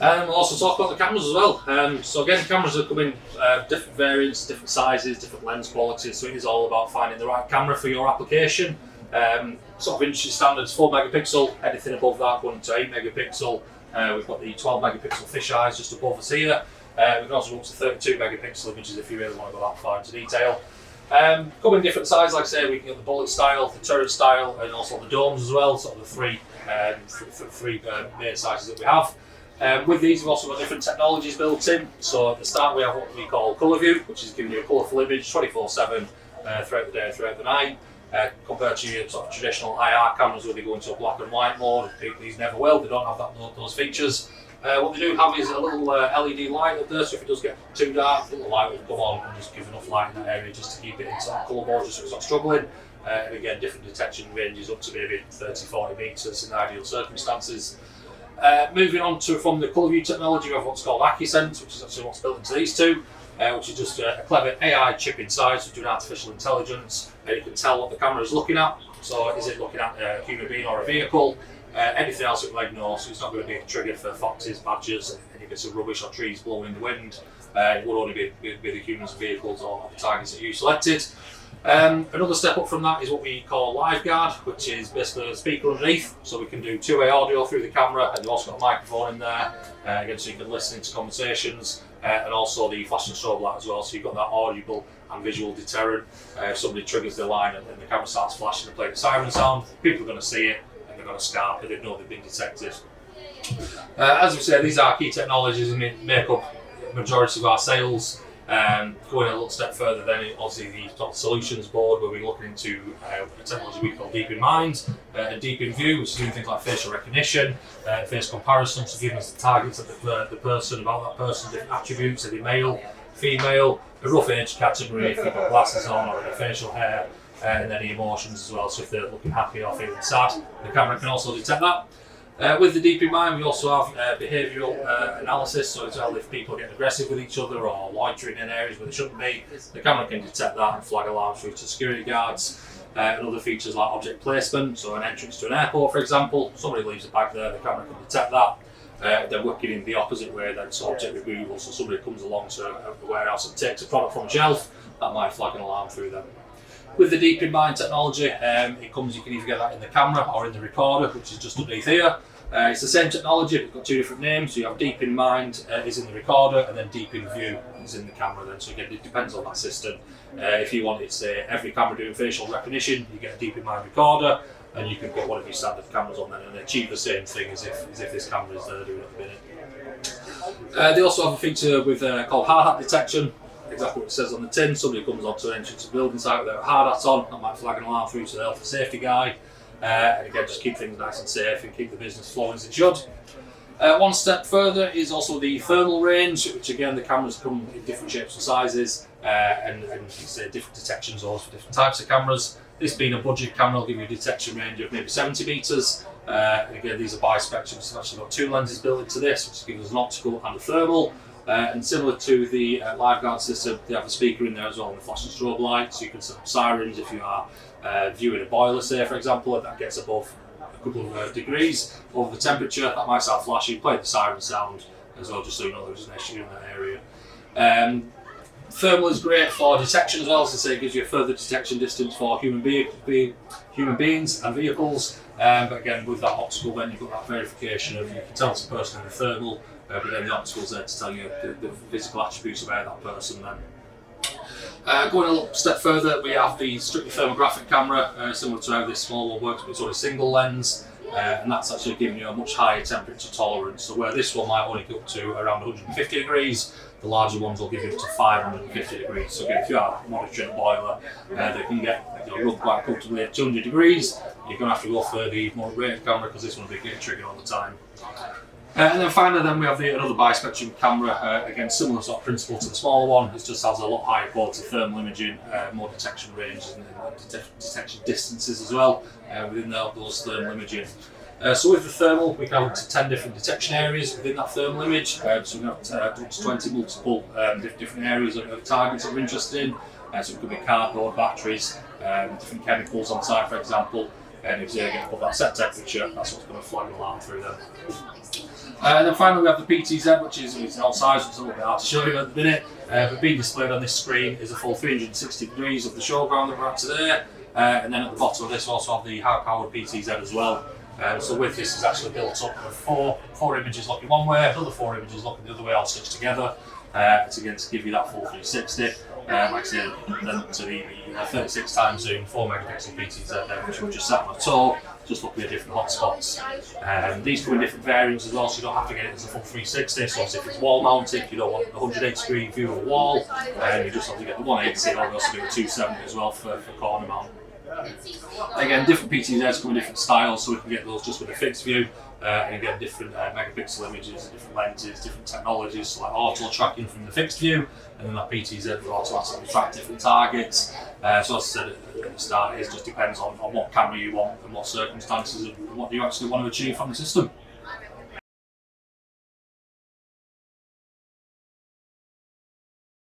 We'll also talk about the cameras as well. So again, cameras are coming different variants, different sizes, different lens qualities, so it is all about finding the right camera for your application. Sort of industry standards, 4 megapixel, anything above that going to 8 megapixel. We've got the 12 megapixel fisheyes just above us here. We can also go up to 32 megapixel images if you really want to go that far into detail. Come in different sizes, like I say, we can get the bullet style, the turret style, and also the domes as well, sort of the three main sizes that we have. With these, we've also got different technologies built in. So at the start, we have what we call colour view, which is giving you a colourful image 24/7 throughout the day and throughout the night. Compared to your sort of traditional IR cameras where they go into a black and white mode, these never will, they don't have those features. What they do have is a little LED light up there, so if it does get too dark, the little light will come on and just give enough light in that area just to keep it in sort of colour mode, just so it's not struggling. And again, different detection ranges up to maybe 30-40 metres in ideal circumstances. Moving on from the colour view technology, we have what's called AccuSense, which is actually what's built into these two. Which is just a clever AI chip inside, so doing artificial intelligence. You can tell what the camera is looking at. So is it looking at a human being or a vehicle? Anything else it will ignore, so it's not going to be a trigger for foxes, badgers, any bits of rubbish or trees blowing in the wind. It will only be the humans, vehicles or the targets that you selected. Another step up from that is what we call Live Guard, which is basically a speaker underneath, so we can do two-way audio through the camera, and you've also got a microphone in there, again, so you can listen to conversations, and also the flashing strobe light as well, so you've got that audible and visual deterrent. If somebody triggers their line and the camera starts flashing and playing the siren sound, people are going to see it and they're going to scarp it, they know they've been detected. As we say, these are key technologies and make up the majority of our sales. Going a little step further, then obviously the solutions board, where we're looking into a technology we call Deep in Mind and Deep in View, which is doing things like facial recognition, face comparison, so giving us the targets of the person, about that person, different attributes, are they male, female, a rough age category, if you've got glasses on or any facial hair, and any emotions as well, so if they're looking happy or feeling sad, the camera can also detect that. With the Deep in Mind, we also have behavioural analysis, so it's if people get aggressive with each other or loitering in areas where they shouldn't be, the camera can detect that and flag alarms through to security guards. And other features like object placement, so an entrance to an airport, for example, somebody leaves a bag there, the camera can detect that. They're working in the opposite way, then, so object removal, so somebody comes along to a warehouse and takes a product from a shelf, that might flag an alarm through them. With the Deep in Mind technology, you can either get that in the camera or in the recorder, which is just underneath here. It's the same technology, but it's got two different names. So you have Deep in Mind is in the recorder, and then Deep in View is in the camera then. So again, it depends on that system. If you wanted, say, every camera doing facial recognition, you get a Deep in Mind recorder, and you can put one of your standard cameras on there, and they achieve the same thing as if this camera is there doing it at the minute. They also have a feature with called hard hat detection. Exactly what it says on the tin. Somebody comes onto an entrance to building site without a hard hat on, that might flag an alarm through to the health and safety guy. And again, just keep things nice and safe and keep the business flowing as it should. One step further is also the thermal range, which again, the cameras come in different shapes and sizes, and say different detection zones for different types of cameras. This being a budget camera will give you a detection range of maybe 70 metres. And again, these are bispectrum, so I've actually got two lenses built into this, which gives us an optical and a thermal. And similar to the Live Guard system, they have a speaker in there as well, and the flashing strobe light, so you can set up sirens if you are viewing a boiler, say, for example, if that gets above a couple of degrees over the temperature, that might start flashing, play the siren sound as well, just so you know there's an issue in that area. Thermal is great for detection as well, as I say, it gives you a further detection distance for human beings and vehicles. But again, with that optical, then you've got that verification of, you can tell it's a person in the thermal, but then the optical's there to tell you the physical attributes about that person then. Going a little step further, we have the strictly thermographic camera, similar to how this small one works, but it's only single lens, and that's actually giving you a much higher temperature tolerance. So where this one might only go up to around 150 degrees, the larger ones will give you up to 550 degrees. So again, if you are monitoring a boiler, they can run quite comfortably at 200 degrees. You're going to have to go for the more rated camera, because this one will be getting triggered all the time. And then finally, we have another bispectrum camera. Again, similar sort of principle to the smaller one. It just has a lot higher quality thermal imaging, more detection ranges and detection distances as well within those thermal imaging. So with the thermal, we can have up to 10 different detection areas within that thermal image. So we have up to 20 multiple different areas of targets that we're interested in. So it could be cardboard, batteries, different chemicals on site, for example. And if they get above that set temperature, that's what's going to flag an alarm through them. Then finally we have the PTZ, which is in all sizes. It's a little bit hard to show you at the minute, but being displayed on this screen is a full 360 degrees of the showground that we're at today. And then at the bottom of this we also have the high-powered PTZ as well. So with this is actually built up of four images looking one way, another 4 images looking the other way, all stitched together. To give you that full 360. Like I said, then to the 36 times zoom, 4 megapixel PTZ there, which we've just sat on a toe, just looking at different hotspots. These come in different variants as well, so you don't have to get it as a full 360. So if it's wall mounted, you don't want a 180 degree view of a wall, you just have to get the 180, or we also do a 270 as well for corner mount. Again, different PTZs come in different styles, so we can get those just with a fixed view, and again, different megapixel images, different lenses, different technologies, so like auto tracking from the fixed view, and then that PTZ will automatically track different targets. So as I said at the start, it just depends on what camera you want and what circumstances and what you actually want to achieve from the system.